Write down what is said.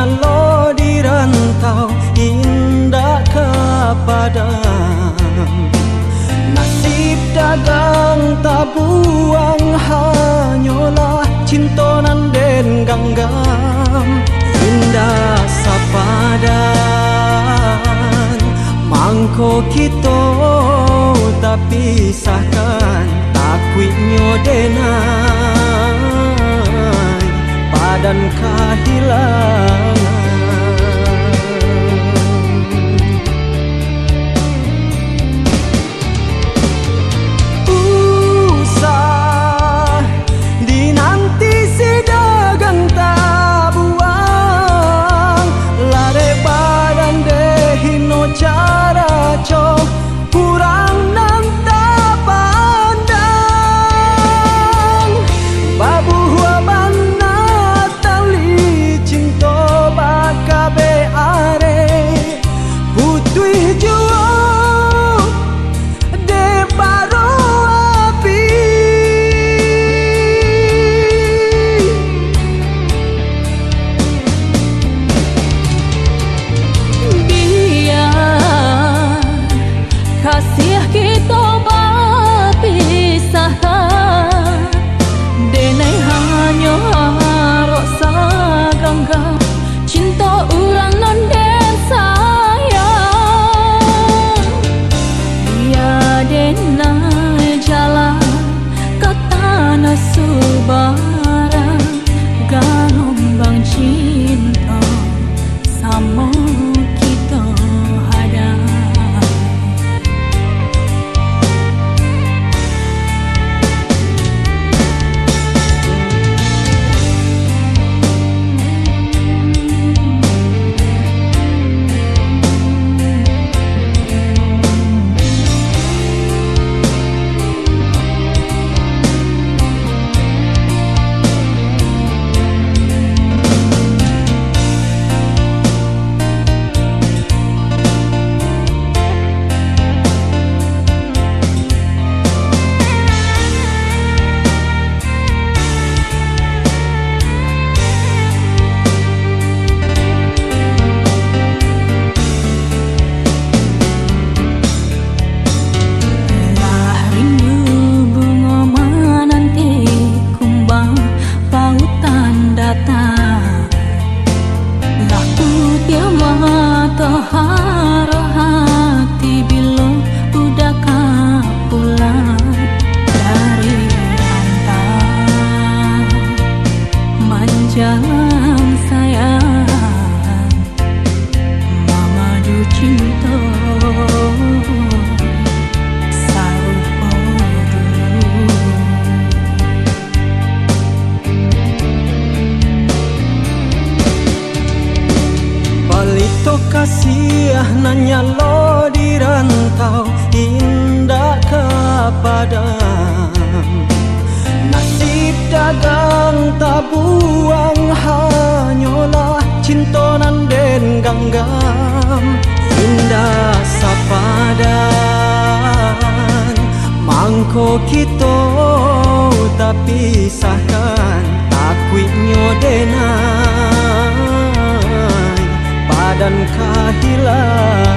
nanya lo di rantau indah kepadam. Nasib dagang tabuang hanyalah cintonan den ganggam. Indah sapadan mangko kita tapi sahkan takwinyo denai padan kehilangan. Usah dinanti si dagang tabuang lare badan dehino cara co kurang nanta pandang babuhua banna tali cinto bakabe are putih juo de baro api. Biar kasih kita berpisah denai hanya harok sagangga cinta urang non den sayang. Dia denai jalan ke tanah subara gelombang cinta sama kita hadap. Haro hati bila udah pulang dari rantau manjang sayang mamadu cinta sarupo dulu. Palito kasih nanya lo di rantau indah kepadam. Nasib dagang tabuang hanyalah cintonan den ganggam. Indah sapadan mangko kita tapi sahkan takwinyo denai padan kehilangan.